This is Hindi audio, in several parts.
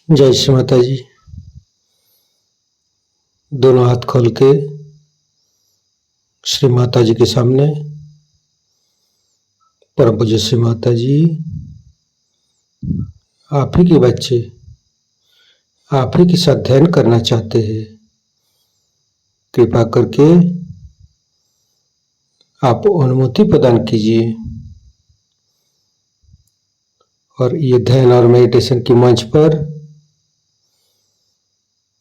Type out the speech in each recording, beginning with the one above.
जय श्री माता जी। दोनों हाथ खोल के श्री माता जी के सामने, परम पूज्य श्री माता जी, आप ही के बच्चे आप ही के साथ ध्यान करना चाहते हैं। कृपा करके आप अनुमति प्रदान कीजिए और ये ध्यान और मेडिटेशन के मंच पर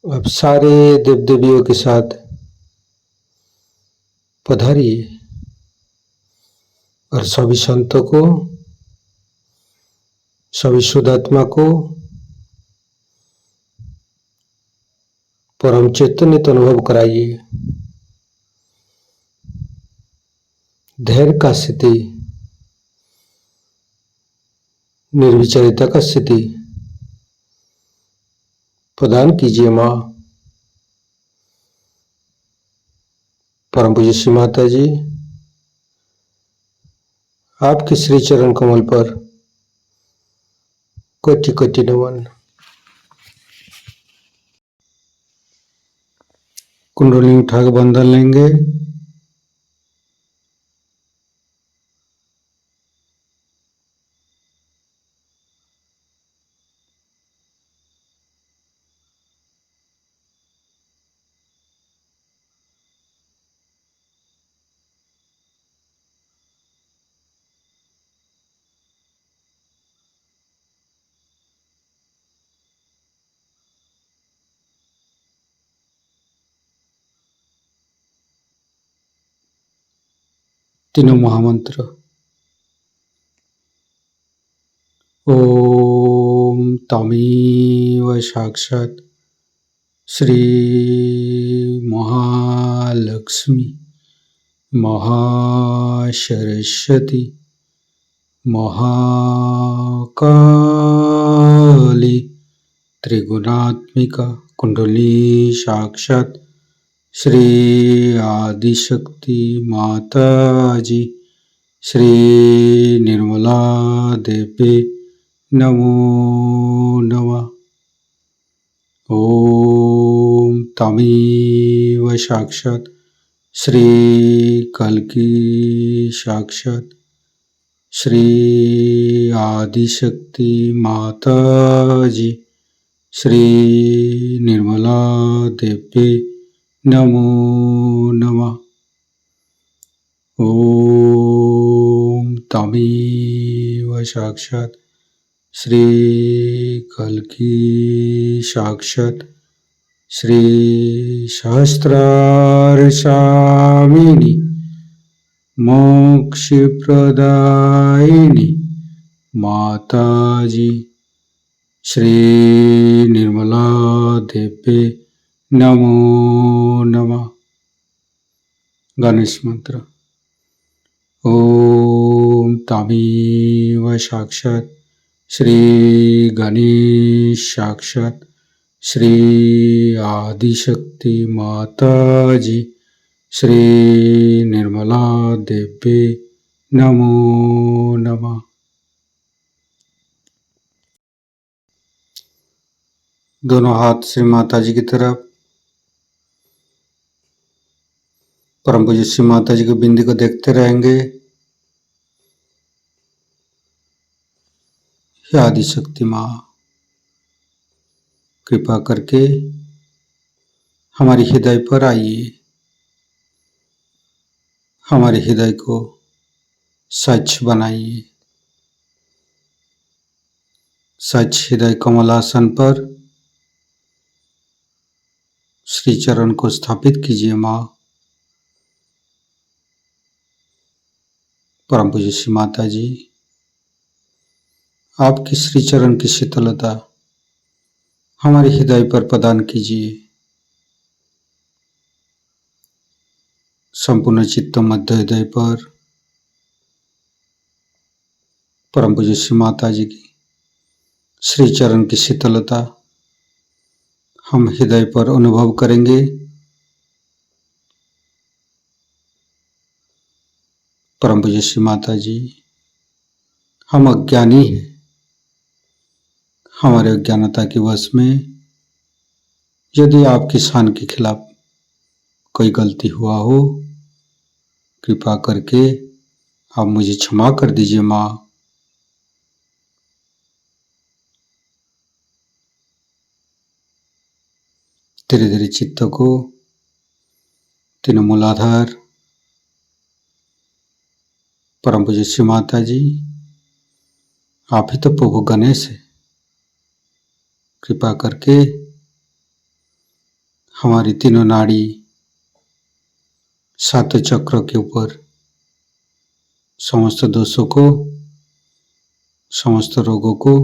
आप सारे देव देवियों के साथ पधारिए और सभी संतों को, सभी शुद्ध आत्मा को परम चैतन्य तो अनुभव कराइए। धैर्य का स्थिति, निर्विचारिता का स्थिति प्रदान कीजिए माँ। परम पूज्य श्री माता जी, आपके श्री चरण कमल पर कोटि कोटि नमन। कुंडली उठा के बंधन लेंगे। तीनों महामंत्र। ओम तमेव साक्षात् श्री महालक्ष्मी महासरस्वती महाकाली त्रिगुणात्मिका कुंडली साक्षात् श्री आदिशक्ति माता जी श्री निर्मला देवी नमो नमः। ओम तमेव साक्षात् श्री कल्की साक्षात् श्री आदिशक्ति माता जी श्री निर्मला देवी नमो नमः। ओम तमेव साक्षात् श्री कल्की साक्षात् श्री सहस्रारसामिनी मोक्षप्रदायिनी माता जी श्री निर्मला देवी नमो नमः। गणेश मंत्र। ओम तमेव साक्षात् श्री गणेश साक्षात् श्री आदिशक्ति माता जी श्री निर्मला देवी नमो नमः। दोनों हाथ श्री माता जी की तरफ, परम पूज्य श्री माता जी की बिंदी को देखते रहेंगे। हे आदिशक्ति माँ, कृपा करके हमारे हृदय पर आइए, हमारे हृदय को स्वच्छ बनाइए। स्वच्छ हृदय कमलासन पर श्री चरण को स्थापित कीजिए माँ। परम पूज्य श्री माता जी, आपकी श्री चरण की शीतलता हमारे हृदय पर प्रदान कीजिए। संपूर्ण चित्त मध्य हृदय पर परम पूज्य श्री माता जी की श्री चरण की शीतलता हम हृदय पर अनुभव करेंगे। परम पूज्य श्री माता जी, हम अज्ञानी हैं, हमारे अज्ञानता के वश में यदि आपकी शान के खिलाफ कोई गलती हुआ हो, कृपा करके आप मुझे क्षमा कर दीजिए माँ। धीरे धीरे चित्त को तीनों मूलाधार, परम पूज्य श्री माता जी, आप ही तो प्रभु गणेश है, कृपा करके हमारी तीनों नाड़ी, सातों चक्रों के ऊपर समस्त दोषों को, समस्त रोगों को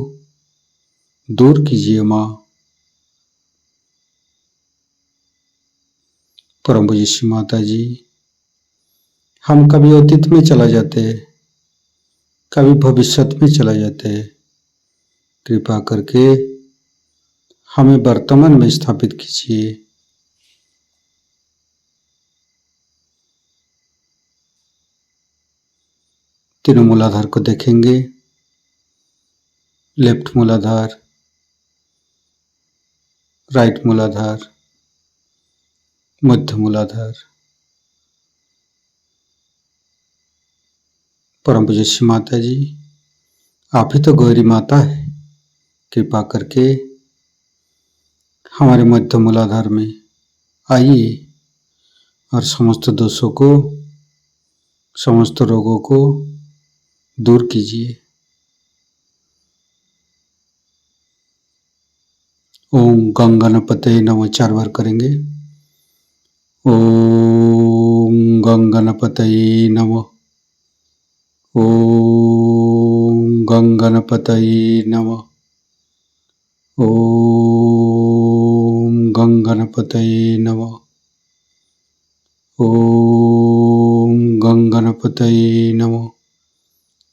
दूर कीजिए माँ। परम पूज्य श्री माता जी, हम कभी अतीत में चला जाते हैं, कभी भविष्य में चला जाते हैं, कृपा करके हमें वर्तमान में स्थापित कीजिए। तीनों मूलाधार को देखेंगे, लेफ्ट मूलाधार, राइट मूलाधार, मध्य मूलाधार। परम पूज्य श्री माता जी, आप ही तो गौरी माता है, कृपा करके हमारे मध्य मूलाधार में आइए और समस्त दोषों को, समस्त रोगों को दूर कीजिए। ओम गंगणपतये नमः 4 बार करेंगे। ओम गंगणपतये नमः। ओम गंगणपतये नमः। ओम गंगणपतये नमः। ओम गंगणपतये नमः।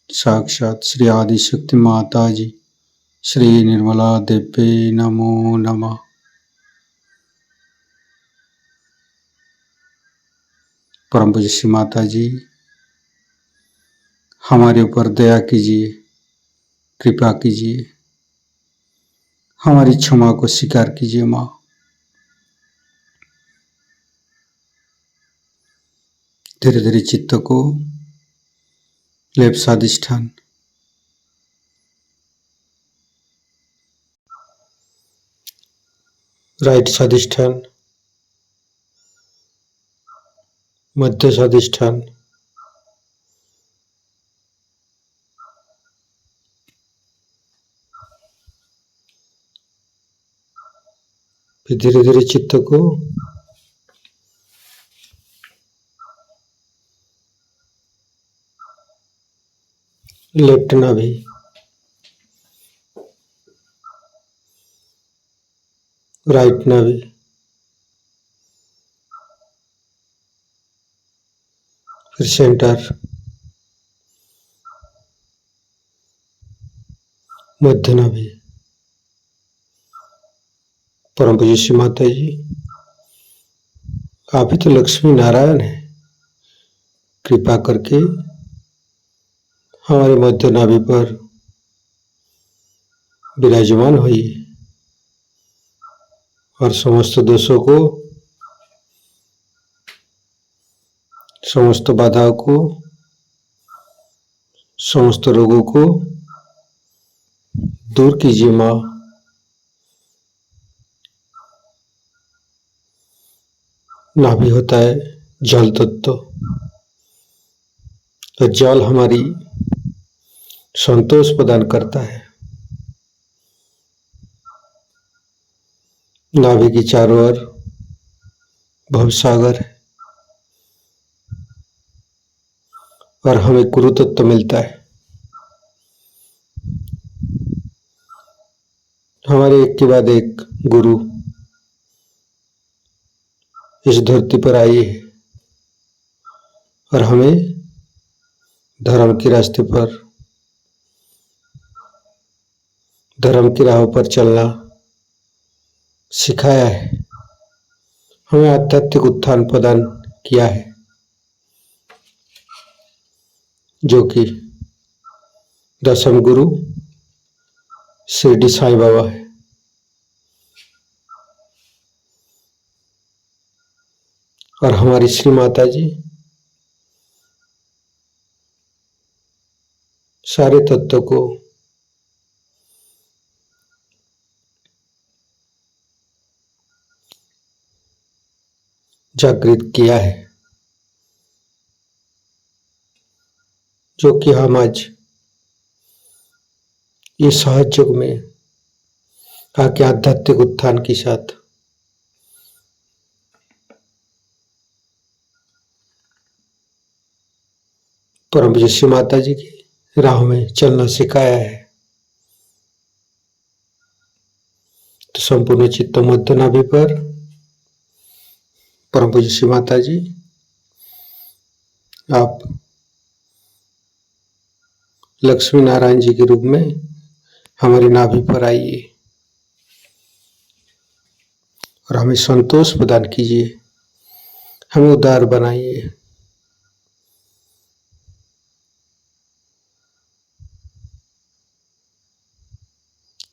साक्षात श्री आदिशक्ति माता जी, श्री निर्मला देवी नमो नमः। परम पूज्य श्री माता जी, हमारे ऊपर दया कीजिए, कृपा कीजिए, हमारी क्षमा को स्वीकार कीजिए माँ। धीरे धीरे चित्त को लेफ्ट स्वादिष्ठान, राइट स्वादिष्ठान, मध्य स्वादिष्ठान, फिर धीरे धीरे चित्त को लेफ्ट नाभि, राइट नाभि, फिर सेंटर, मध्य नाभि। परम पूज्य श्री माता जी, आप ही तो लक्ष्मी नारायण है, कृपा करके हमारे मध्य नाभि पर विराजमान होइए और समस्त दोषों को, समस्त बाधाओं को, समस्त रोगों को दूर कीजिए माँ। नाभि होता है जल तत्व, तो जल हमारी संतोष प्रदान करता है। नाभि की चारों ओर भवसागर है और हमें गुरु तत्व मिलता है। हमारे एक के बाद एक गुरु इस धरती पर आई है और हमें धर्म के रास्ते पर, धर्म की राहों पर चलना सिखाया है, हमें आध्यात्मिक उत्थान प्रदान किया है, जो कि दशम गुरु शिरडी साईं बाबा है। और हमारी श्री माता जी सारे तत्वों को जागृत किया है, जो कि हम आज ये सहज युग में आके आध्यात्मिक उत्थान के साथ परम पूज्य श्री माता जी की राह में चलना सिखाया है। तो संपूर्ण चित्त मध्य नाभि पर परम पूज्य श्री माता जी आप लक्ष्मी नारायण जी के रूप में हमारी नाभि पर आइए और हमें संतोष प्रदान कीजिए, हमें उदार बनाइए।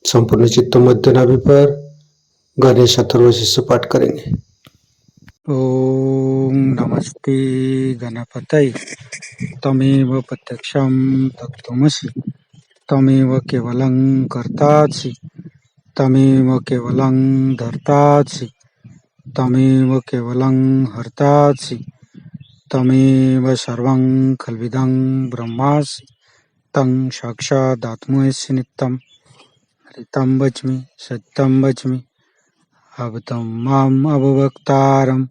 संपूर्ण चित्त मध्य नाभि पर गणेश अथर्वशीर्ष पाठ करेंगे। ओम नमस्ते गणपतये तमेव प्रत्यक्षं तत्त्वमसि तमेव केवलं कर्तासि तमेव केवलं धर्तासि तमेव केवलं हर्तासि तमेव सर्वं खल्विदं ब्रह्मासि तं साक्षादात्मसि नित्यं हरितं वच्मि सत्यं वच्मि अवतं माम् अववक्तारम्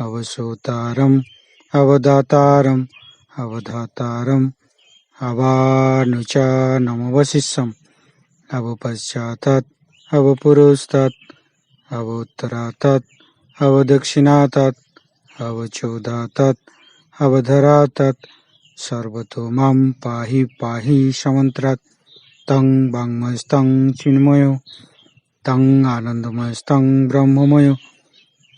अवसोतारम् अवदातारम् अवधातारम् अवानुचानमवशिष्यम् अवपश्चातात् अवपुरस्तात् अवोत्तरातात् अवदक्षिणातात् अवचोदातात् अवधरातात् सर्वतो मां पाहि पाहि समन्त्रात् तं वाङ्मयस्तं चिन्मयो तं आनन्दमयस्तं ब्रह्ममयो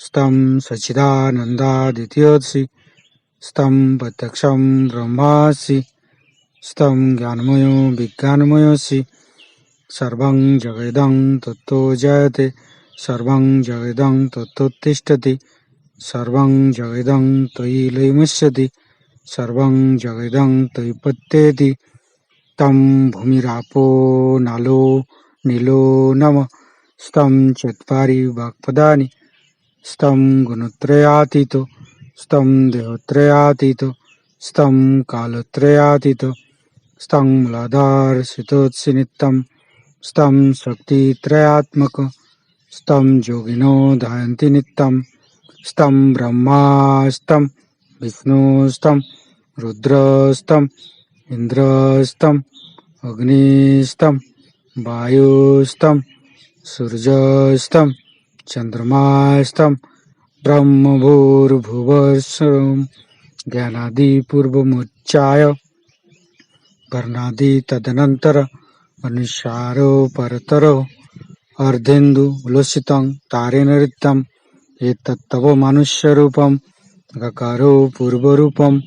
स्तं सच्चिदानन्दादित्योऽसि स्तं प्रत्यक्षं ब्रह्मासि स्तं ज्ञानमयो विज्ञानमयोऽसि सर्वं जगदं तत्तो जायते सर्वं जगदं तत्तोत्तिष्ठति सर्वं जगदं त्वयि लयमस्यति सर्वं जगदं त्वयि पत्येति तं भूमिरापो नालो नीलो नमः स्तं चत्वारि वाक्पदानि स्तं गुणत्रयातीतो स्तं देहत्रयातीतो स्तं कालत्रयातीतो स्तं मूलाधारसितोत्सि नित्यं स्तं शक्तित्रयात्मक स्तं योगिनो ध्यायन्ति नित्यं स्तं ब्रह्मास्तं विष्णुस्तं रुद्रस्तं इन्द्रस्तं अग्निस्तं वायुस्तं सूर्यस्तं चन्द्रमास्तं ब्रह्मभूर्भुवस्सुरं ज्ञानादिपूर्वमुच्चाय वर्णादि तदनन्तर अनुसारो परतरो अर्धेन्दु उल्लसितं तारेण ऋतं एतत्तव मनुष्यरूपं गकारो पूर्वरूपम्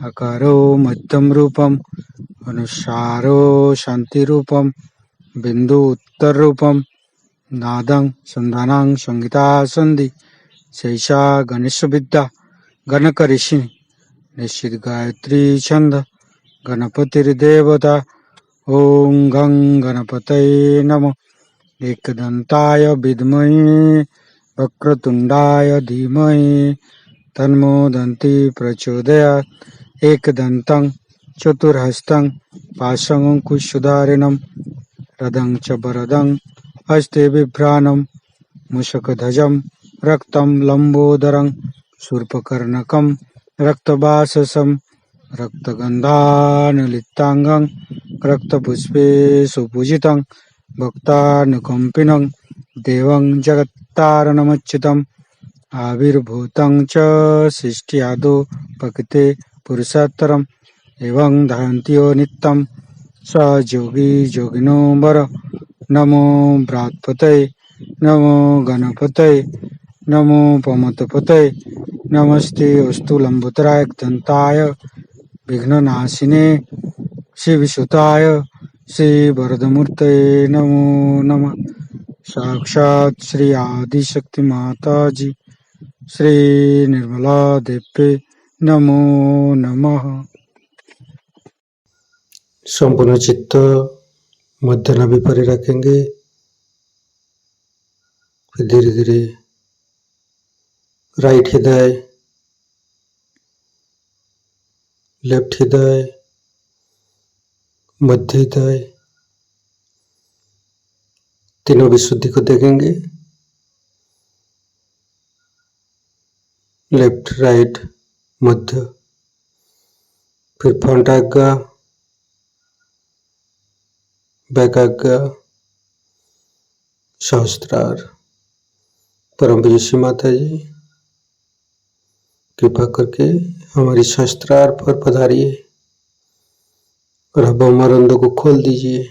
अकारो मध्यम रूपम् अनुसारो शान्तिरूपं बिन्दु उत्तररूपं नादं संधानं संगीता सन्धि शैषा गणेशविद्या गणकऋषि निश्चित गायत्री छंद गणपतिर्देवता ओं गं गणपतये नमः एकदन्ताय विद्महे वक्रतुण्डाय धीमहि तन्नो दन्ति प्रचोदयात् एकदन्तं चतुर्हस्तं पाशमङ्कुशधारिणं रदं च वरदं हस्ते बिभ्राणं मूषकध्वजं रक्तं लम्बोदरं शूर्पकर्णकं रक्तवाससं रक्तगन्धानुलिप्ताङ्गं रक्तपुष्पे सुपूजितं भक्तानुकम्पिनं देवं जगत्तारणमच्युतम् आविर्भूतं च सृष्ट्यादौ प्रकृते पुरुषोत्तरम् एवं ध्यायन्त्यो नित्यं स योगी योगिनो वर नमो बृहत्पतये नमो गणपतये नमो पमतपतये नमस्ते अस्तु लंबोदराय दन्ताय विघ्ननाशिने शिवसुताय श्री वरदमूर्तये नमो नमः। साक्षात् श्री आदिशक्ति माता जी श्री निर्मला देवी नमो नमः। संपूर्ण चित्त मध्य नाभि पर रखेंगे। फिर धीरे धीरे राइट हृदय, लेफ्ट हृदय, मध्य हृदय, तीनों विशुद्धि को देखेंगे। लेफ्ट, राइट, मध्य, फिर फ्रंट आज्ञा, बैक आज्ञा, सहस्त्रार। परम पूज्य माता जी कृपा करके हमारी सहस्त्रार पर पधारिए और अब मरंदों को खोल दीजिए।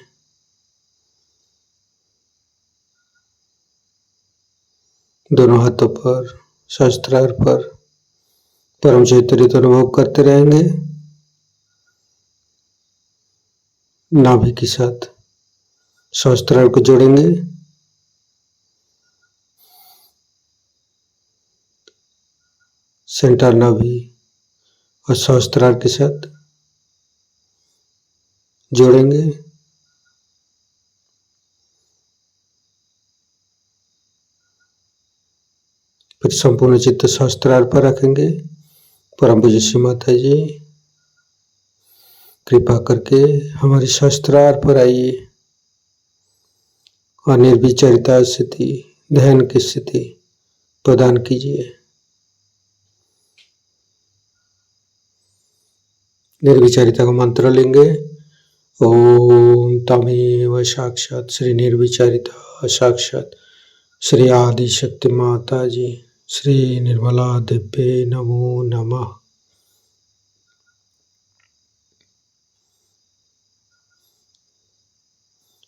दोनों हाथों पर सहस्त्रार पर परम चैतन्य तो अनुभव करते रहेंगे। नाभि के साथ सहस्त्रार को जोड़ेंगे। सेंटर नाभि और सहस्त्रार के साथ जोड़ेंगे। फिर संपूर्ण चित्त सहस्त्रार पर रखेंगे। परम पूज्य श्री माता जी कृपा करके हमारी सहस्त्रार पर आइए और निर्विचारिता स्थिति, ध्यान की स्थिति प्रदान कीजिए। निर्विचारिता का मंत्र लेंगे। ओम तमेव साक्षात श्री निर्विचारिता साक्षात श्री आदि शक्ति माता जी श्री निर्मला देवी नमो नमः।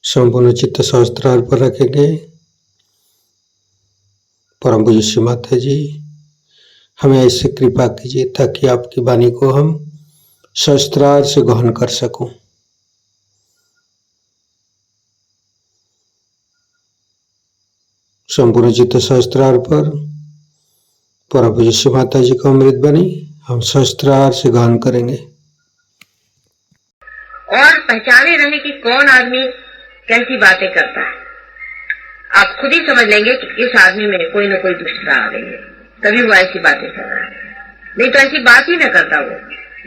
संपूर्ण चित्त सहस्त्रार पर रखेंगे। परम पूज्य श्री माता जी हमें ऐसे कृपा कीजिए ताकि आपकी वाणी को हम सहस्त्रार से ग्रहण कर सकूं। संपूर्ण चित्त सहस्त्रार पर परम पूज्य श्री माता जी का अमृत बनी हम सहस्त्रार से ग्रहण करेंगे। और पहचाने रहे कि कौन आदमी कैसी बातें करता है। आप खुद ही समझ लेंगे कि इस आदमी में कोई न कोई दुष्टता आ गई है, तभी वो ऐसी बातें कर रहा है। नहीं तो ऐसी बात ही न करता वो,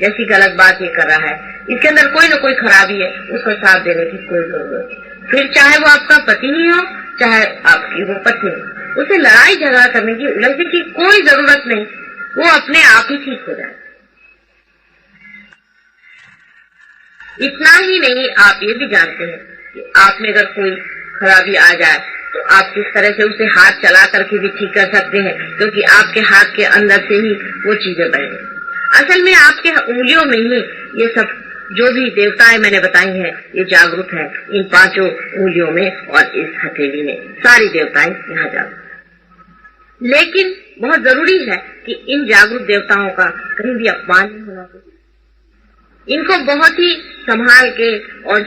जैसी गलत बात ये कर रहा है। इसके अंदर कोई न कोई खराबी है, उसको साथ देने की कोई जरूरत नहीं। फिर चाहे वो आपका पति ही हो, चाहे आपकी वो पत्नी हो, उसे लड़ाई झगड़ा करने की, उलझने की कोई जरूरत नहीं। वो अपने आप ही ठीक हो जाए। इतना ही नहीं, आप ये भी जानते हैं कि आप में अगर कोई खराबी आ जाए तो आप किस तरह से उसे हाथ चला करके भी ठीक कर सकते हैं, क्योंकि आपके हाथ के अंदर से ही वो चीजें बह गई। असल में आपके उंगलियों में ही ये सब जो भी देवताएं मैंने बताई हैं ये जागरूक है। इन 5 उंगलियों में और इस हथेली में सारी देवताएं यहाँ जागरूक। लेकिन बहुत जरूरी है कि इन जागरूक देवताओं का कहीं भी अपमान नहीं होना चाहिए। इनको बहुत ही संभाल के और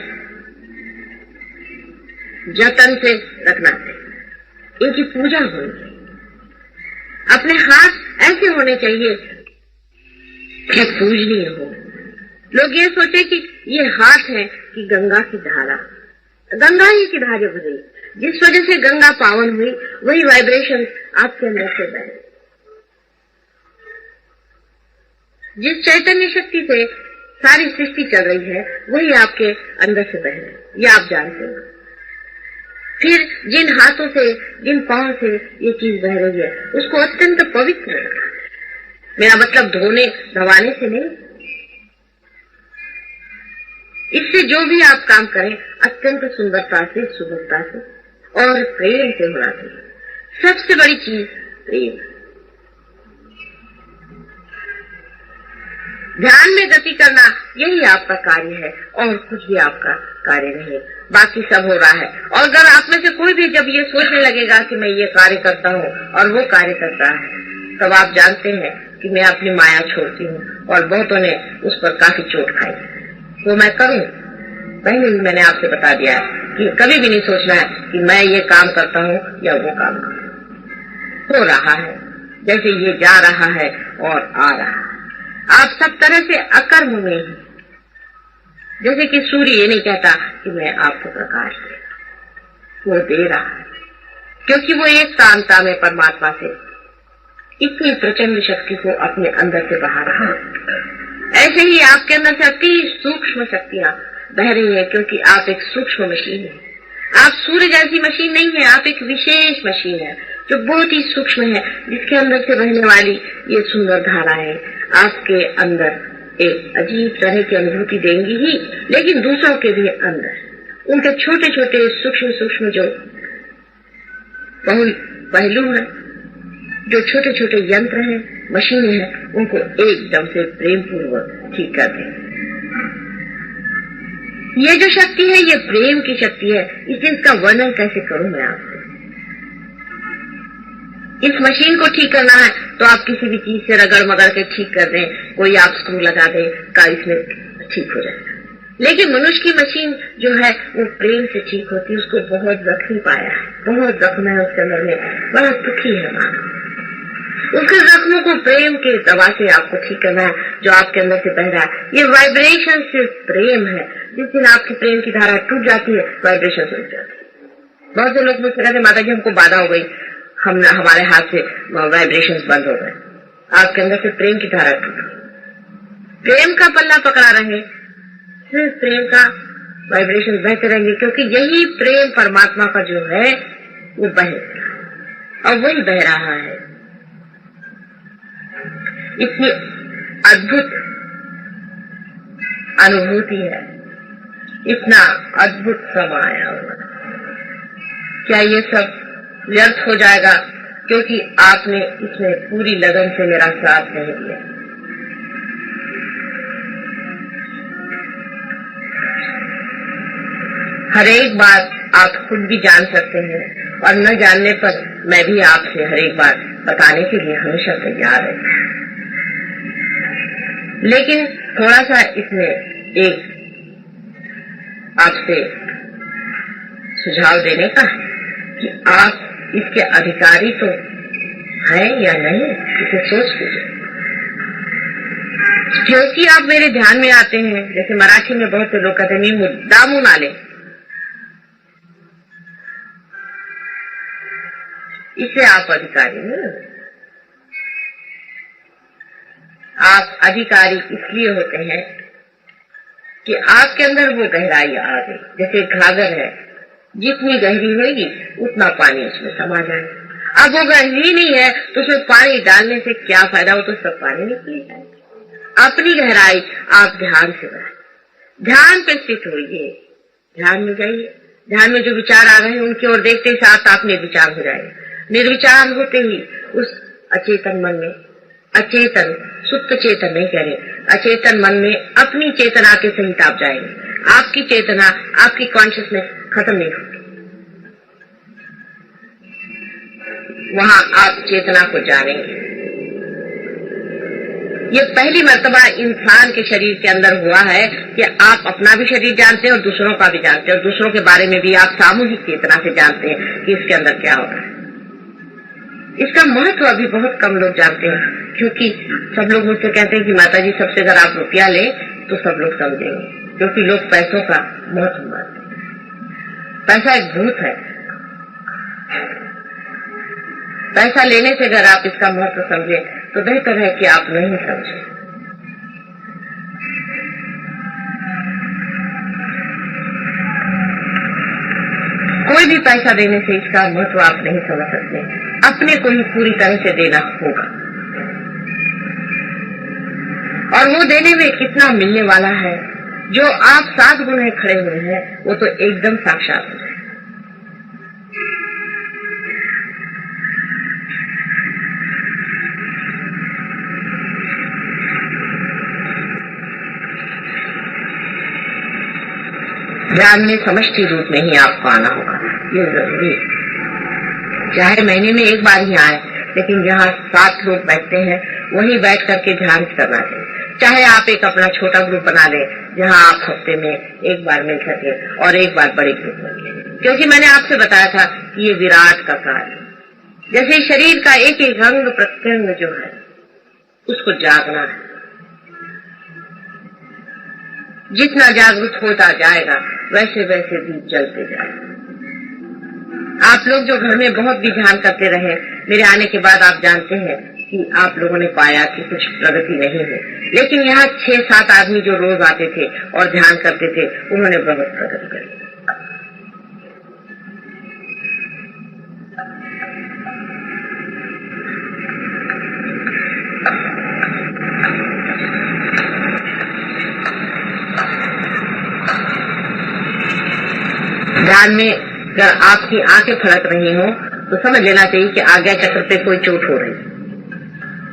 जतन से रखना चाहिए। इनकी पूजा होनी चाहिए। अपने हाथ ऐसे होने चाहिए कि पूजनीय हो। लोग ये सोचे कि ये हाथ है कि गंगा की धारा, गंगा ही की धारा बह रही, जिस वजह से गंगा पावन हुई, वही वाइब्रेशन आपके अंदर से बह रही। जिस चैतन्य शक्ति से सारी सृष्टि चल रही है वही आपके अंदर से बह रही है, ये आप जानते हैं। फिर जिन हाथों से, जिन पांव से ये चीज बह रही है उसको अत्यंत पवित्र रखना है। मेरा मतलब धोने धवाने से नहीं। इससे जो भी आप काम करें अत्यंत सुंदरता से, सुगमता से और प्रेम से होना चाहिए। सबसे बड़ी चीज प्रेम। ध्यान में गति करना यही आपका कार्य है और कुछ भी आपका कार्य नहीं, बाकी सब हो रहा है। और अगर आप में से कोई भी जब ये सोचने लगेगा कि मैं ये कार्य करता हूँ और वो कार्य करता है, तब आप जानते हैं कि मैं अपनी माया छोड़ती हूँ। और बहुतों ने उस पर काफी चोट खाई। वो मैं करूँ पहले ही मैंने आपसे बता दिया है कि कभी भी नहीं सोचना है कि मैं ये काम करता हूँ या वो काम करता हूँ। हो रहा है जैसे ये जा रहा है और आ रहा है। आप सब तरह से अकर्म में हैं। जैसे कि सूर्य ये नहीं कहता कि मैं आपको प्रकाश दे, वो दे रहा है क्योंकि वो एक कामता में परमात्मा से इतनी प्रचंड शक्ति को अपने अंदर से बहा रहा है। ऐसे ही आपके अंदर से अति सूक्ष्म शक्तियां बह रही है क्योंकि आप एक सूक्ष्म मशीन है। आप सूर्य जैसी मशीन नहीं है, आप एक विशेष मशीन है जो बहुत ही सूक्ष्म है, जिसके अंदर से बहने वाली ये सुंदर धाराएं आपके अंदर एक अजीब तरह की अनुभूति देंगी ही, लेकिन दूसरों के भी अंदर उनके छोटे छोटे सूक्ष्म सूक्ष्म जो पहलू हैं, जो छोटे छोटे यंत्र हैं, मशीनें हैं, उनको एकदम से प्रेम पूर्वक ठीक कर दें। ये जो शक्ति है ये प्रेम की शक्ति है। इसका वर्णन कैसे करूं मैं आपसे। इस मशीन को ठीक करना है तो आप किसी भी चीज से रगड़ मगड़ के ठीक कर दें, कोई आप स्क्रू लगा दें का इसमें ठीक हो जाएगा। लेकिन मनुष्य की मशीन जो है वो प्रेम से ठीक होती है। उसको बहुत जख्मी पाया है, बहुत जख्म है उसके अंदर में, बड़ा दुखी है मानो। उसके जख्मों को प्रेम के दवा से आपको ठीक करना है जो आपके अंदर से बह रहा है। ये वाइब्रेशन से प्रेम है। जिस दिन आपकी प्रेम की धारा टूट जाती है, वाइब्रेशन से उठ जाती है। बहुत से लोग मुझसे कहते माता जी हमको बाधा हो गई, हमारे हाथ से वाइब्रेशन बंद हो गए। आपके अंदर से प्रेम की धारा टूट गई। प्रेम का पल्ला पकड़ा रहे, सिर्फ प्रेम का वाइब्रेशन बहते रहेंगे क्योंकि यही प्रेम परमात्मा का जो है वो बहेगा और वही बह रहा है। इतनी अद्भुत अनुभूति है, इतना अद्भुत समय आया हुआ। क्या ये सब व्यर्थ हो जाएगा क्योंकि आपने इसमें पूरी लगन से मेरा साथ नहीं दिया? हर एक बात आप खुद भी जान सकते हैं और न जानने पर मैं भी आपसे हर एक बात बताने के लिए हमेशा तैयार है। लेकिन थोड़ा सा इसमें एक आपसे सुझाव देने का है कि आप इसके अधिकारी तो हैं या नहीं, इसे सोच लीजिए। क्योंकि आप मेरे ध्यान में आते हैं, जैसे मराठी में बहुत से लोग कहते हैं मुद्दामू नाले, इससे आप अधिकारी नहीं। आप अधिकारी इसलिए होते हैं कि आपके अंदर वो गहराई आ गई। जैसे घाघर है, जितनी गहरी होगी उतना पानी उसमें समा जाएगा। अब वो गहरी नहीं है तो उसमें पानी डालने से क्या फायदा, वो तो सब पानी निकल जाएगा। अपनी गहराई आप ध्यान से बढ़ाइए, ध्यान पे स्थित होइए, ध्यान में जाइए। ध्यान में जो विचार आ रहे हैं उनकी ओर देखते ही साथ आप निर्विचार हो जाएगा। निर्विचार होते ही उस अचेतन मन में, अचेतन सुप्त चेतन नहीं कह रहे, अचेतन मन में अपनी चेतना के सहित आप जाएंगे। आपकी चेतना, आपकी कॉन्शियसनेस खत्म नहीं होगी। वहां आप चेतना को जानेंगे। ये पहली मर्तबा इंसान के शरीर के अंदर हुआ है कि आप अपना भी शरीर जानते हैं और दूसरों का भी जानते हैं, और दूसरों के बारे में भी आप सामूहिक चेतना से जानते हैं कि इसके अंदर क्या हो रहा है। इसका महत्व अभी बहुत कम लोग जानते हैं, क्योंकि सब लोग मुझसे कहते हैं कि माता जी सबसे अगर आप रुपया ले तो सब लोग समझेंगे, क्योंकि लोग पैसों का महत्व मानते हैं। पैसा एक भूत है। पैसा लेने से अगर आप इसका महत्व समझे तो बेहतर है कि आप नहीं समझे। कोई भी पैसा देने से इसका महत्व आप नहीं समझ सकते। अपने को ही पूरी तरह से देना होगा, और वो देने में कितना मिलने वाला है। जो आप 7 गुण खड़े हुए हैं वो तो एकदम साक्षात हो जाए। ध्यान में समष्टि रूप में ही आपको आना होगा, ये जरूरी है। चाहे महीने में एक बार ही आए, लेकिन जहाँ 7 लोग बैठते हैं वहीं बैठ करके ध्यान करना चाहिए। चाहे आप एक अपना छोटा ग्रुप बना लें जहां आप हफ्ते में एक बार मिल सके और एक बार बड़े ग्रुप में, क्योंकि मैंने आपसे बताया था कि ये विराट का कार्य, जैसे शरीर का एक एक अंग प्रत्यंग जो है उसको जागना है। जितना जागरूक होता जाएगा वैसे वैसे दीप जलते जाएगा। आप लोग जो घर में बहुत भी ध्यान करते रहे, मेरे आने के बाद आप जानते हैं कि आप लोगों ने पाया कि कुछ प्रगति नहीं है, लेकिन यहाँ 6-7 आदमी जो रोज आते थे और ध्यान करते थे उन्होंने बहुत प्रगति करी। ध्यान में अगर आपकी आंखें फड़क रही हो तो समझ लेना चाहिए कि आज्ञा चक्र पे कोई चोट हो रही है।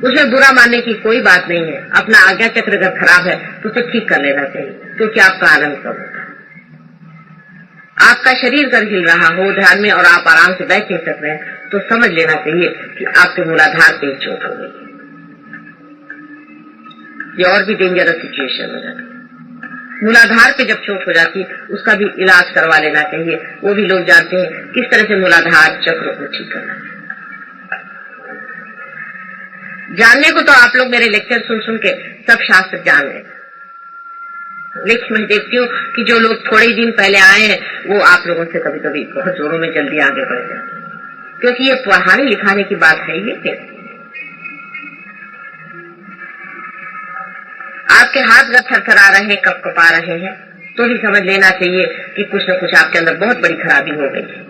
उसमें बुरा मानने की कोई बात नहीं है। अपना आज्ञा चक्र अगर खराब है तो उसे ठीक कर लेना चाहिए, क्योंकि आपका आनंद कम होता है। आपका शरीर अगर हिल रहा हो ध्यान में और आप आराम से बैठ नहीं सक रहे हैं तो समझ लेना चाहिए कि आपके मूलाधार पे चोट हो गई। ये और भी डेंजरस सिचुएशन हो जाता है। मूलाधार पे जब चोट हो जाती उसका भी इलाज करवा लेना चाहिए। वो भी लोग जानते हैं किस तरह से मूलाधार चक्र को ठीक करना है। जानने को तो आप लोग मेरे लेक्चर सुन सुन के सब शास्त्र जान रहे हैं, लेकिन मैं देखती हूँ कि जो लोग थोड़े ही दिन पहले आए हैं वो आप लोगों से कभी कभी बहुत जोरों में जल्दी आगे बढ़ जाते हैं, क्योंकि ये पढ़ाने लिखाने की बात है। ये आपके हाथ अगर थरथरा रहे हैं, कपकपा रहे हैं, तो भी समझ लेना चाहिए कि कुछ न कुछ आपके अंदर बहुत बड़ी खराबी हो गई है।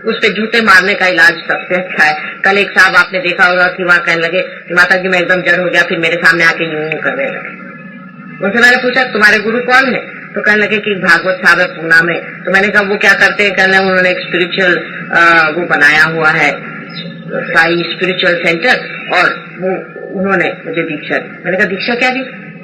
उस पे जूते मारने का इलाज सबसे अच्छा है। कल एक साहब आपने देखा होगा कि वहां कहने लगे कि माता जी मैं एकदम जड़ हो गया, फिर मेरे सामने आके यूं करने लगे। उनसे मैंने पूछा तुम्हारे गुरु कौन है, तो कहने लगे कि भागवत साहब है पूना में। तो मैंने कहा वो क्या करते हैं? कहने उन्होंने एक स्पिरिचुअल वो बनाया हुआ है, साई स्पिरिचुअल सेंटर, और वो उन्होंने मुझे दीक्षा दी। मैंने कहा दीक्षा क्या दी?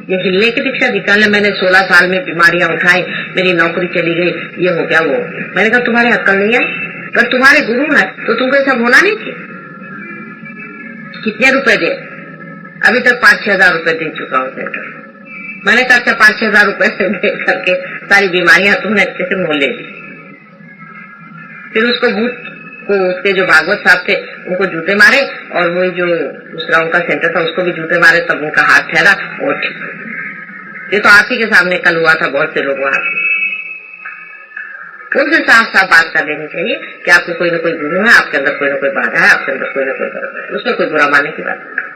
ये हिलने की दीक्षा दी। कहने मैंने 16 साल में बीमारियां उठाई, मेरी नौकरी चली गई, ये हो गया वो। मैंने कहा तुम्हारे अक्ल नहीं है? अगर तुम्हारे गुरु है तो तुमको ऐसा होना नहीं चाहिए। कितने रुपए दे? अभी तक 5-6 हजार रुपए दे चुका हूँ सेंटर। मैंने कहा अच्छा 5-6 हजार रुपए से दे करके सारी बीमारियां तुमने अच्छे से मोल ले ली। फिर उसको भूत को, उसके जो भागवत साहब थे उनको जूते मारे, और वो जो दूसरा उनका सेंटर था उसको भी जूते मारे, तब उनका हाथ ठहरा और ठीक। ये तो आप ही के सामने कल हुआ था, बहुत से लोग वहां। उनसे साफ साफ बात कर लेनी चाहिए कि आपको कोई न कोई गुरु है, आपके अंदर कोई न कोई बाधा है, आपके अंदर कोई न कोई गलत है। उसमें कोई बुरा मानने की बात नहीं।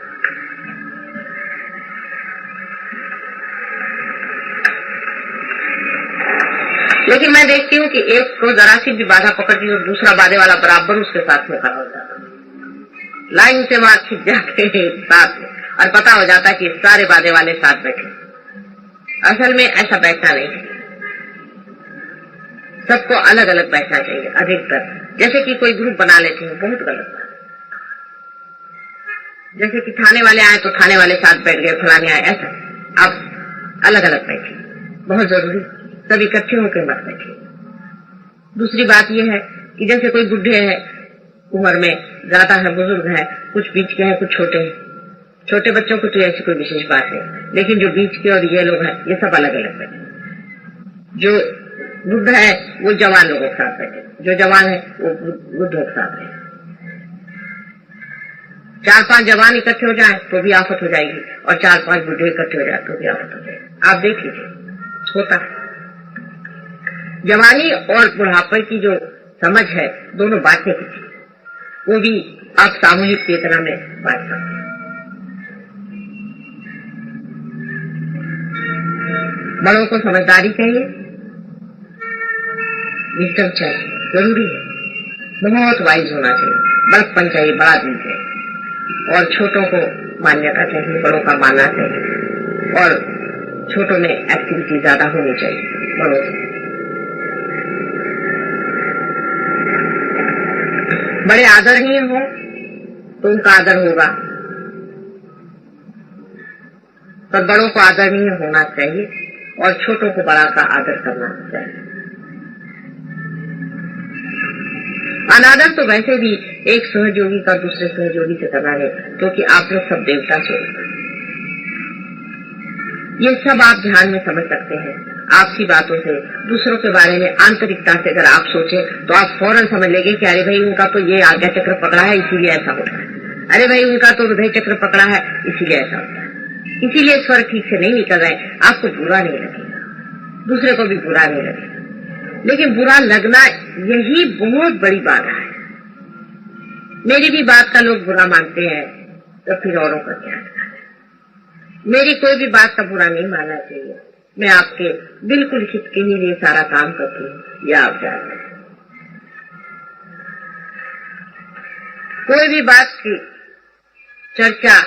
लेकिन मैं देखती हूँ कि एक को जरा सी भी बाधा पकड़ती तो दूसरा बाधे वाला बराबर उसके साथ में खड़ा हो जाता, लाइन से वहां खिंच जाते हैं साथ में, और पता हो जाता है कि सारे बाधे वाले साथ बैठे। असल में ऐसा बैठना नहीं है, सबको अलग अलग बैठना चाहिए अधिकतर। जैसे कि कोई ग्रुप बना लेते हैं, बहुत गलत बात। जैसे कि थाने वाले आए तो थाने वाले साथ बैठ गए, फलाने आए, ऐसा आप अलग अलग बैठे, बहुत जरूरी। सब इकट्ठे होकर मत बैठे। दूसरी बात यह है कि जैसे कोई बुढ़े हैं, उम्र में ज्यादा है, बुजुर्ग है, कुछ बीच के हैं, कुछ छोटे हैं। छोटे बच्चों को तो ऐसी कोई विशेष बात है, लेकिन जो बीच के और ये लोग हैं ये सब अलग अलग बैठे। जो बुढ़ा है वो जवान लोगों के साथ बैठे, जो जवान है वो बुढ़ों के साथ बैठे। 4-5 जवान इकट्ठे हो जाए तो भी आफत हो जाएगी, और 4-5 बुढ़े इकट्ठे हो जाए तो भी आफत हो जाएगी। आप देख लीजिए, होता है। जवानी और बुढ़ापे की जो समझ है दोनों बांटने की थी, वो भी आप सामूहिक चेतना में बांट सकते हैं। बड़ों को समझदारी चाहिए, विजडम चाहिए, जरूरी है। बहुत वाइज होना चाहिए, बड़प्पन चाहिए, बड़ा दिल चाहिए, और छोटों को मान्यता चाहिए, बड़ों का मानना चाहिए, और छोटों में एक्टिविटी ज्यादा होनी चाहिए बड़ों से। बड़े आदरणीय हो तो उनका आदर होगा, पर बड़ों को आदरणीय होना चाहिए और छोटों को बड़ा का आदर करना चाहिए। अनादर तो वैसे भी एक सहयोगी का दूसरे सहयोगी से करना है, क्योंकि आप लोग सब देवता स्वरूप हैं। ये सब आप ध्यान में समझ सकते हैं। आपसी बातों से, दूसरों के बारे में आंतरिकता से अगर आप सोचें तो आप फौरन समझ लेंगे कि अरे भाई उनका तो ये आज्ञा चक्र पकड़ा है इसीलिए ऐसा होता है, अरे भाई उनका तो हृदय चक्र पकड़ा है इसीलिए ऐसा होता है, इसीलिए स्वर ठीक से नहीं निकल रहे। आपको बुरा नहीं लगेगा, दूसरे को भी बुरा नहीं लगेगा, लेकिन बुरा लगना यही बहुत बड़ी बाधा है। मेरी भी बात का लोग बुरा मानते हैं तो फिर औरों का क्या? मेरी कोई भी बात का बुरा नहीं मानना चाहिए। मैं आपके बिल्कुल हित के ही लिए सारा काम करती हूँ, यह आप जानते हैं। कोई भी बात की चर्चा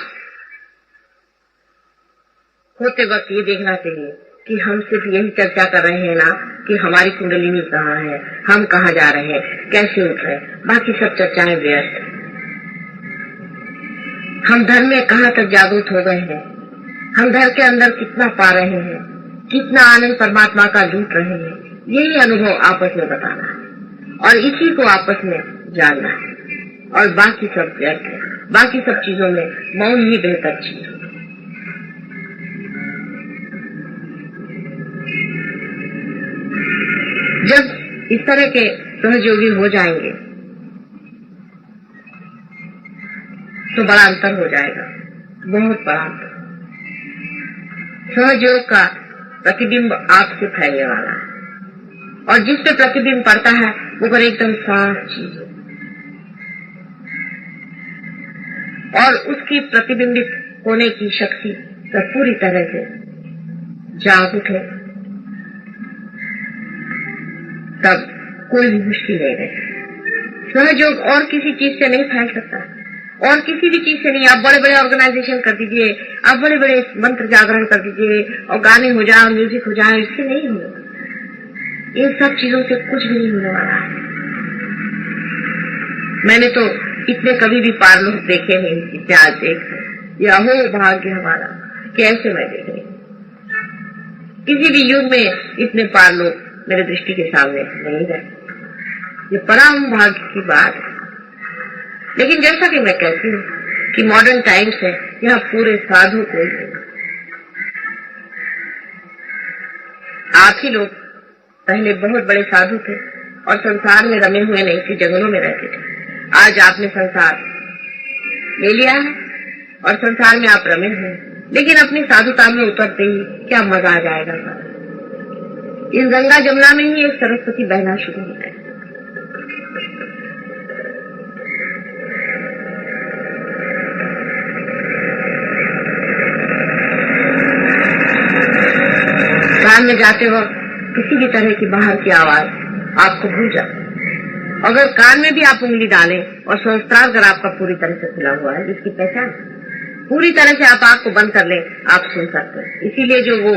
होते वक्त ये देखना चाहिए कि हम सिर्फ यही चर्चा कर रहे हैं ना कि हमारी कुंडलिनी कहाँ है, हम कहाँ जा रहे हैं, कैसे उठ रहे हैं। बाकी सब चर्चाएं व्यर्थ हैं। हम धर्म में कहाँ तक जागरूक हो गए हैं, हम घर के अंदर कितना पा रहे हैं, कितना आनंद परमात्मा का लूट रहे हैं, यही अनुभव आपस में बताना है और इसी को आपस में जानना है। और बाकी सब व्यर्थ है, बाकी सब चीजों में मौन ही बेहतर चीज है। जब इस तरह के सहयोगी हो जाएंगे तो बड़ा अंतर हो जाएगा, बहुत बड़ा अंतर। सहयोग का प्रतिबिंब आपसे फैलने वाला है और जिस पे प्रतिबिंब पड़ता है वो पर एकदम साफ चीज है और उसकी प्रतिबिंबित होने की शक्ति तो पूरी तरह से जागरूक है, तब कोई भी मुश्किल नहीं रहेगी। सहयोग और किसी चीज से नहीं फैल सकता और किसी भी चीज से नहीं। आप बड़े बड़े ऑर्गेनाइजेशन कर दीजिए, आप बड़े बड़े मंत्र जागरण कर दीजिए और गाने हो जाए, म्यूजिक हो जाए, इससे नहीं होगा। इन सब चीजों से कुछ भी नहीं होने वाला है। मैंने तो इतने कभी भी पार लोग देखे नहीं जितने आज देख या हो भाग्य हमारा कैसे मैं देख रही। किसी भी युग में इतने पार लोग मेरे दृष्टि के सामने नहीं रहे, ये परम भाग्य की बात है। लेकिन जैसा कि मैं कहती हूँ कि मॉडर्न टाइम्स है, यहाँ पूरे साधु कोई नहीं। आप ही लोग पहले बहुत बड़े साधु थे और संसार में रमे हुए नहीं थे, जंगलों में रहते थे। आज आपने संसार ले लिया है और संसार में आप रमे हुए, लेकिन अपनी साधुता में उतरते ही क्या मजा आ जाएगा। इस गंगा जमुना में ही एक सरस्वती बहना शुरू होता है। कान में जाते वक्त किसी भी तरह की बाहर की आवाज आपको भूल जाए। अगर कान में भी आप उंगली डालें और सहस्त्रार अगर आपका पूरी तरह से खुला हुआ है, जिसकी पहचान पूरी तरह से आप आँख को बंद कर लें, आप सुन सकते हैं। इसीलिए जो वो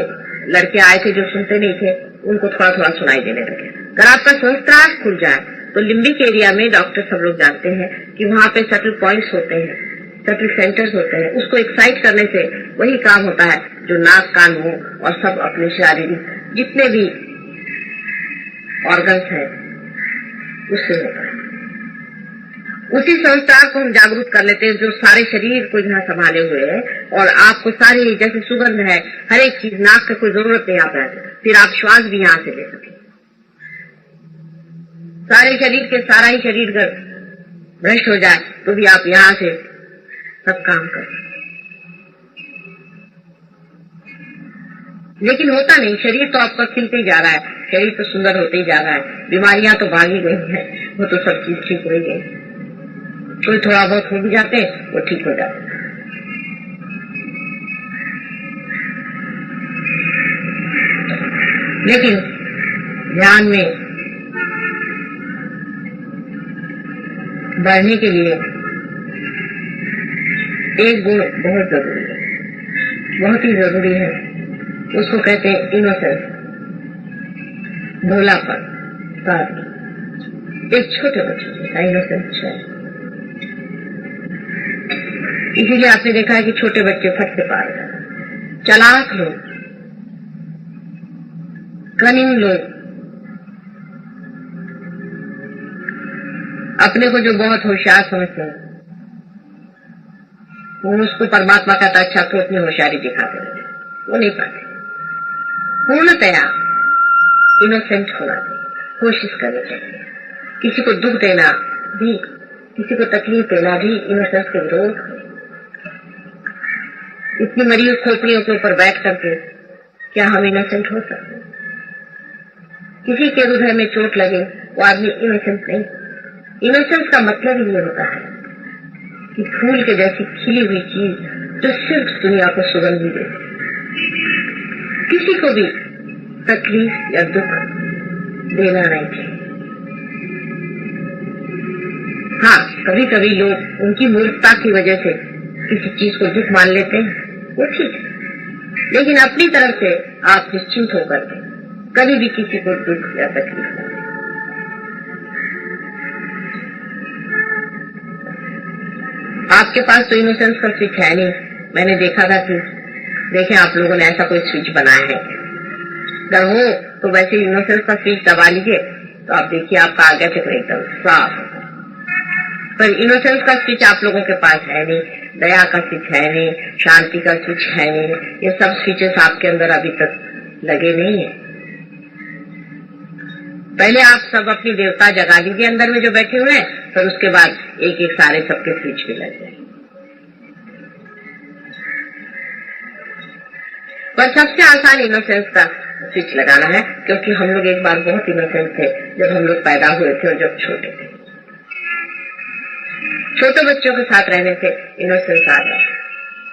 लड़के आए थे जो सुनते नहीं थे, उनको थोड़ा थोड़ा सुनाई देने लगे। अगर आपका सहस्त्रार खुल जाए तो लिम्बिक एरिया में डॉक्टर सब लोग जानते हैं कि वहाँ पे सटल पॉइंट्स होते हैं, सटल सेंटर्स होते हैं। उसको एक्साइट करने से वही काम होता है जो नाक, कान, मुंह और सब अपने शारीरिक जितने भी ऑर्गन्स हैं उससे होता है। उसी संस्कार को हम जागरूक कर लेते हैं जो सारे शरीर को यहाँ संभाले हुए है और आपको सारी जैसे सुगंध है, हर एक चीज, नाक की कोई जरूरत नहीं आता है, फिर आप श्वास भी यहाँ से ले सके। सारे शरीर के सारा ही शरीर अगर भ्रष्ट हो जाए तो भी आप यहाँ से सब काम कर। लेकिन होता नहीं, शरीर तो आपका खिलते ही जा रहा है, शरीर तो सुंदर होते ही जा रहा है, बीमारियां तो भाग ही गई है, वो तो सब चीज ठीक हो ही गई। कोई थोड़ा बहुत हो भी जाते वो ठीक हो जाते। लेकिन ध्यान में बढ़ने के लिए एक गुण बहुत जरूरी है, बहुत ही जरूरी है। उसको कहते हैं इनोसेंस, भोलापन, सादगी। एक छोटे बच्चे का इनोसेंस है। इसीलिए आपने देखा है कि छोटे बच्चे फट से पार जाते, चालाक लोग, कनिंग लोग, अपने को जो बहुत होशियार समझते हैं वो उसको परमात्मा कहता अच्छा तो अपनी होशियारी दिखाते हैं, वो नहीं पाते। पूर्णतया इनोसेंट होना चाहिए, कोशिश करनी चाहिए। किसी को दुख देना भी, किसी को तकलीफ देना भी इनोसेंस के विरोध है। इतनी मरी हुई खोपड़ियों के ऊपर बैठ करके क्या हम इनोसेंट हो सकते हैं? किसी के हृदय में चोट लगे वो आदमी इनोसेंट नहीं। इनोसेंस का मतलब ही ये होता है कि फूल के जैसी खिली हुई चीज जो सिर्फ दुनिया को सुगंध देती, किसी को भी तकलीफ या दुख देना नहीं चाहिए। हाँ, कभी कभी लोग उनकी मूर्खता की वजह से किसी चीज को दुख मान लेते हैं, वो ठीक है, लेकिन अपनी तरफ से आप निश्चिंत होकर के कभी भी किसी को दुख या तकलीफ न दें। आपके पास तो इनोसेंस का स्विच है नहीं। मैंने देखा था कि देखें आप लोगों ने ऐसा कोई स्विच बनाया है, अगर हो तो वैसे इनोसेंस का स्विच दबा लीजिए तो आप देखिए आपका आगे चक्र एकदम साफ। पर इनोसेंस का स्विच आप लोगों के पास है नहीं, दया का स्विच है नहीं, शांति का स्विच है नहीं, ये सब स्विचेस आपके अंदर अभी तक लगे नहीं है। पहले आप सब अपनी देवता जगा लीजिए अंदर में जो बैठे हुए हैं, फिर उसके बाद एक एक सारे सबके स्विच भी लग जाए। पर सबसे आसान इनोसेंस का स्विच लगाना है, क्योंकि हम लोग एक बार बहुत इनोसेंट थे जब हम लोग पैदा हुए थे और जब छोटे थे। छोटे बच्चों के साथ रहने से इनोसेंस आ जाए,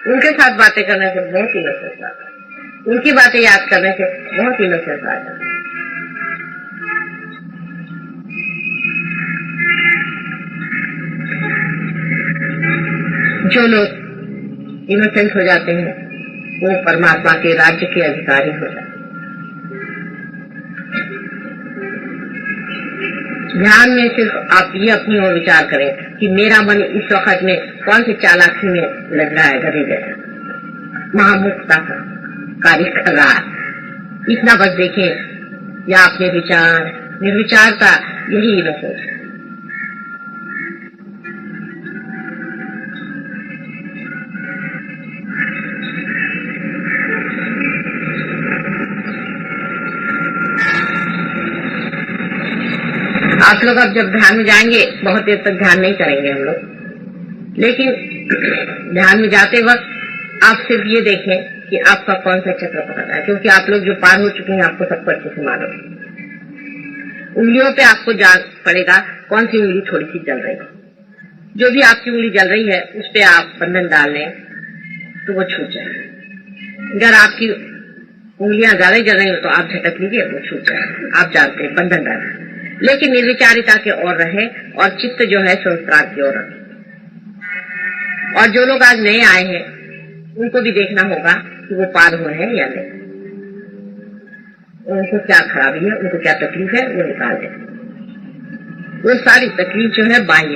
उनके साथ बातें करने से बहुत इनोसेंस आ जाए, उनकी बातें याद करने से बहुत इनोसेंस आ जाए। जो लोग इनोसेंट हो जाते हैं वो परमात्मा के राज्य के अधिकारी हो जाते हैं। ध्यान में सिर्फ आप ये अपनी ओर विचार करें कि मेरा मन इस वक्त में कौन सी चालाकी में लग रहा है, गधे जैसा महामुक्ता का कार्य कर रहा है, इतना बस देखें। या अपने विचार निर्विचारता, यही इनोसेंस है। आप लोग अब जब ध्यान में जाएंगे, बहुत देर तक ध्यान नहीं करेंगे हम लोग, लेकिन ध्यान में जाते वक्त आप सिर्फ ये देखें कि आपका कौन सा चक्र पकड़ रहा है, क्योंकि आप लोग जो पार हो चुके हैं आपको सबको अच्छे से मालूम है। उंगलियों पे आपको जान पड़ेगा कौन सी उंगली थोड़ी सी जल रही है। जो भी आपकी उंगली जल रही है उस पे आप बंधन डाल लें तो वो छूट जाए। अगर आपकी उंगलियां ज्यादा ही जल रही हो तो आप झटक लीजिए, वो छूट जाए। आप जानते हैं बंधन डालना, लेकिन निर्विचारिता के ओर रहे और चित्त जो है संस्कार की ओर रखे। और जो लोग आज नए आए हैं उनको भी देखना होगा कि वो पार हुए हैं या नहीं, उनको क्या खराबी है, उनको क्या तकलीफ है, वो निकाल दें। वो सारी तकलीफ जो है बाह्य,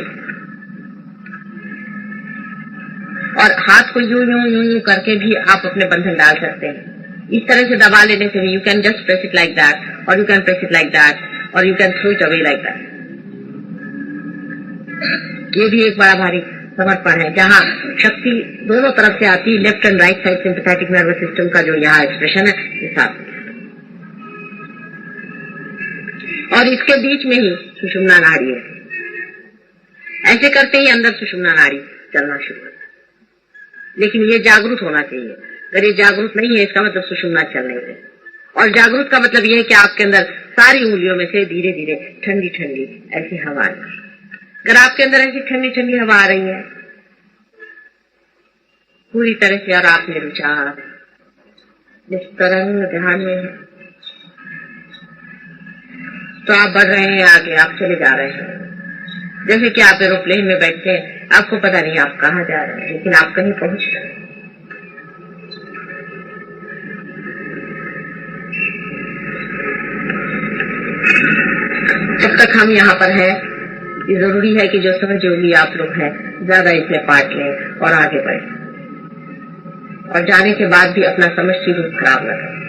और हाथ को यूं यूं यूं यूं करके भी आप अपने बंधन डाल सकते हैं। इस तरह से दबा लेने से भी you can just press it like that, और you can press it like that, और you can throw it away like that. ये भी एक बड़ा भारी समर्पण है, जहाँ शक्ति दोनों तरफ से आती है। Left and right side sympathetic nervous system का जो यहाँ एक्सप्रेशन है इस साथ, और इसके बीच में ही सुषुम्ना नाड़ी है। ऐसे करते ही अंदर सुषुम्ना नाड़ी चलना शुरू होता है, लेकिन ये जागरूक होना चाहिए। अगर ये जागरूक नहीं है इसका मतलब सुषुम्ना चल नहीं है। और जागरूक का मतलब यह है कि आपके अंदर सारी उंगलियों में से धीरे धीरे ठंडी ठंडी ऐसी हवा है। अगर आपके अंदर ऐसी ठंडी ठंडी हवा आ रही है पूरी तरह से, और आप निर्विचार निस्तरंग ध्यान में है, तो आप बढ़ रहे हैं आगे, आप चले जा रहे हैं। जैसे कि आप एरोप्लेन में बैठते हैं, आपको पता नहीं आप कहाँ जा रहे हैं, लेकिन आप कहीं पहुंच रहे हैं। जब तक हम यहाँ पर हैं, ये जरूरी है कि जो सहयोगी आप लोग हैं ज्यादा इसमें पार्ट लें और आगे बढ़ें, और जाने के बाद भी अपना समष्टि रूप खराब न करें।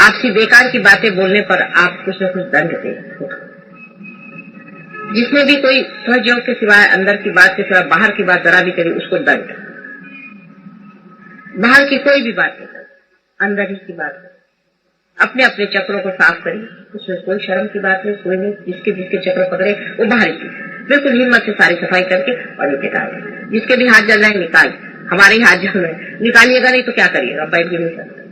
आपसी बेकार की बातें बोलने पर आप कुछ न कुछ दंड दें। जिसमें भी कोई सहयोग के सिवाय, अंदर की बात के सिवाय बाहर की बात जरा भी करे, उसको दंड। बाहर की कोई भी बात नहीं करे, अंदर ही की बात करे। अपने अपने चक्रों को साफ करिए, उसमें कोई शर्म की बात नहीं, कोई नहीं। जिसके जिसके चक्र पकड़े वो बाहर की बिल्कुल हिम्मत से सारी सफाई करके और नीचे डालिए। जिसके भी हाथ जल रहे हैं निकाल, हमारे ही हाथ जल रहे हैं, निकालिएगा नहीं तो क्या करिएगा, बैठ भी नहीं सकते।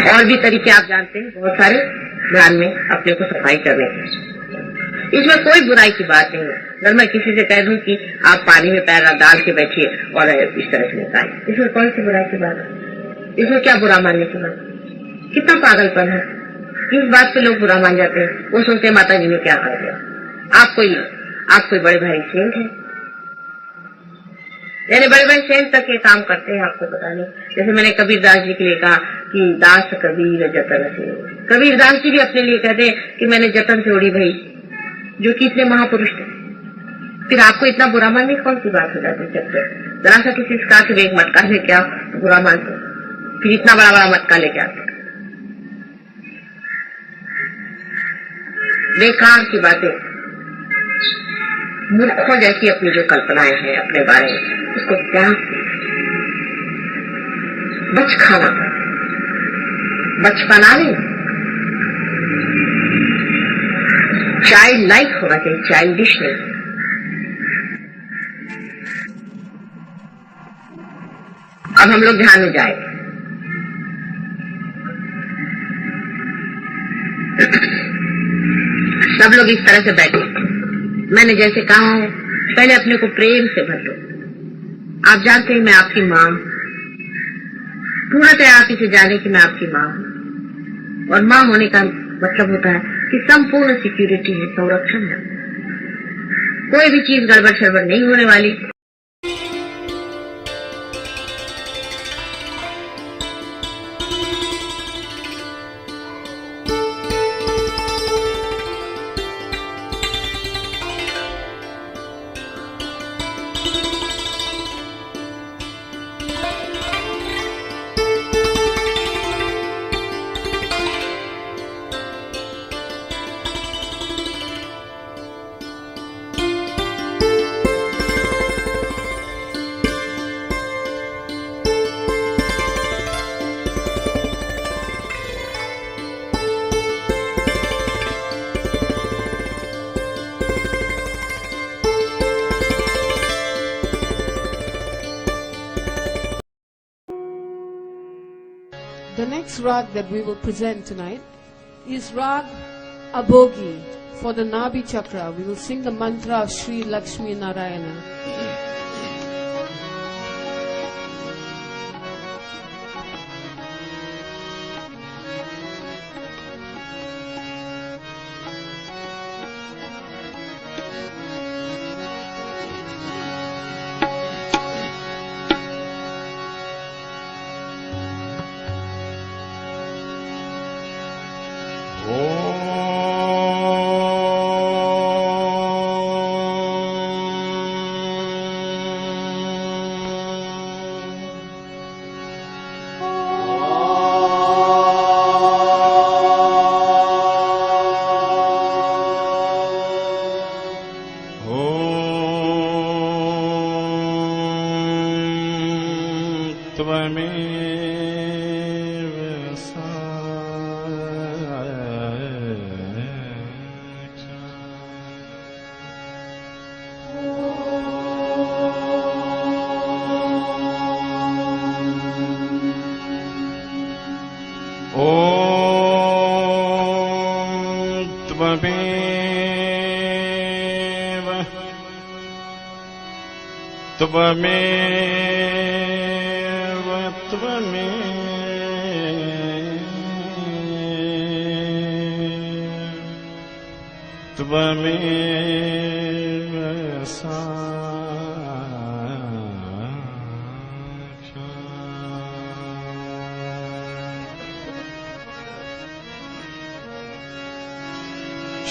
और भी तरीके आप जानते हैं बहुत सारे ध्यान में अपने को सफाई करने के। इसमें कोई बुराई की बात नहीं है। अगर मैं किसी से कह दूं कि आप पानी में पैर डाल के बैठिए और इस तरह से निकालिए, इसमें कौन सी बुराई की बात है? इसमें क्या बुरा मानने की बात? कितना पागलपन है। इस बात पे लोग बुरा मान जाते हैं। वो सोचते हैं माता जी ने क्या कर दिया। आप कोई बड़े भाई सेंट है, यानी बड़े बड़े सेंट तक ये काम करते हैं, आपको पता नहीं। जैसे मैंने कबीरदास जी के लिए कहा कि दास कबीर जतन से, कबीरदास जी भी अपने लिए कहते हैं कि मैंने जतन से उड़ी भई, जो कि इतने महापुरुष थे। फिर आपको इतना बुरा मानने की कौन सी बात हो जाती है? जरा सा किसी से कहा कि एक मटका लेके आओ तो बुरा मानते, फिर इतना बड़ा बड़ा मटका लेके आते। बेकार की बातें, मूर्खों जैसी अपनी जो कल्पनाएं हैं अपने बारे में, उसको त्याग बचखाना, बचपना नहीं, चाइल्ड लाइक होना चाहिए, चाइल्डिश नहीं। अब हम लोग ध्यान में जाएंगे। सब लोग इस तरह से बैठे, मैंने जैसे कहा है, पहले अपने को प्रेम से भर लो। आप जानते हैं मैं आपकी माँ हूं, पूर्णतः आप इसे जाने कि मैं आपकी माँ हूं। और माँ होने का मतलब होता है कि संपूर्ण सिक्योरिटी है, संरक्षण है, कोई भी चीज गड़बड़ शड़बड़ नहीं होने वाली। The next rag that we will present tonight is rag Abhogi for the Nabi Chakra. We will sing the mantra of Sri Lakshmi Narayana.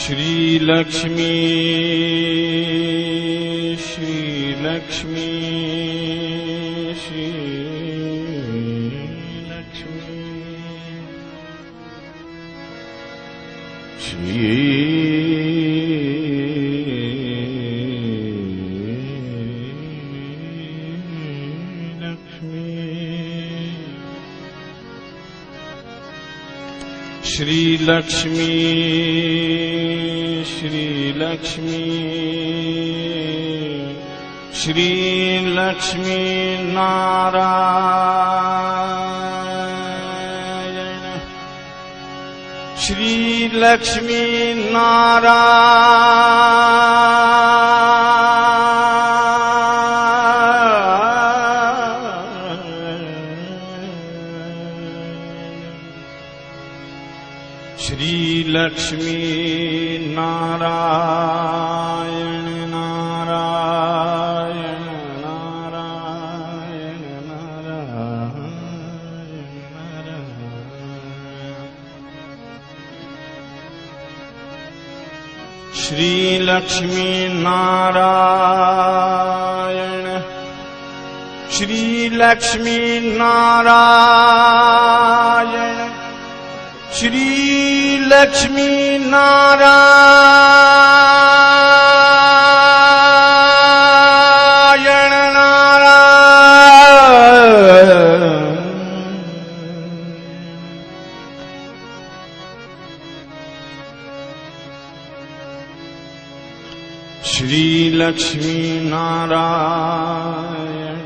Shri Lakshmi, Shri Lakshmi, Shri Lakshmi, Shri Lakshmi Shri Lakshmi Shri Lakshmi Narayan Shri Lakshmi Shri Lakshmi Narayan Narayan Narayan Narayan Shri Lakshmi Narayan Shri Lakshmi Narayan Shri Lakshmi Narayan Narayan Shri Lakshmi Narayan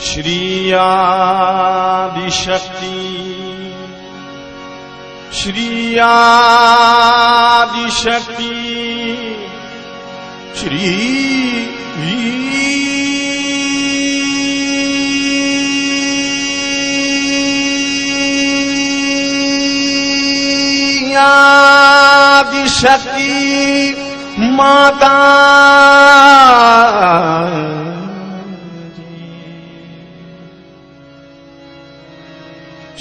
Shri Adishakti Shri Adishakti Shri Adishakti माता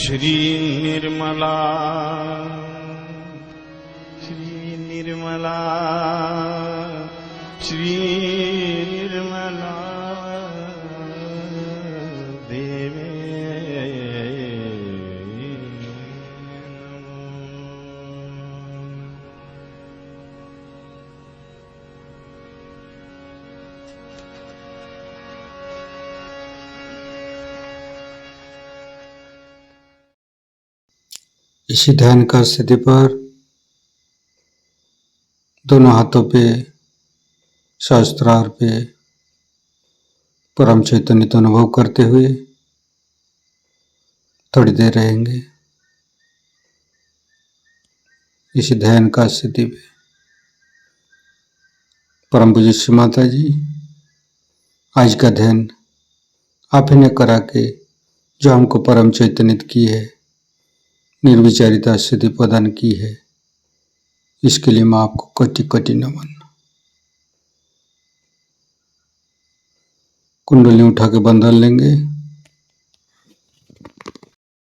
श्री निर्मला श्री निर्मला श्री निर्मला देवे इसी ध्यान का स्थिति पर दोनों हाथों पे सहस्त्रार पे परम चैतन्य तो अनुभव करते हुए थोड़ी देर रहेंगे इसी ध्यान का स्थिति पे। परम पूज्य श्री माता जी, आज का ध्यान आप ही ने करा के जो हमको परम चैतन्य की है, निर्विचारिता स्थिति प्रदान की है, इसके लिए मैं आपको कोटि कोटि नमन। कुंडली उठा के बंधन लेंगे।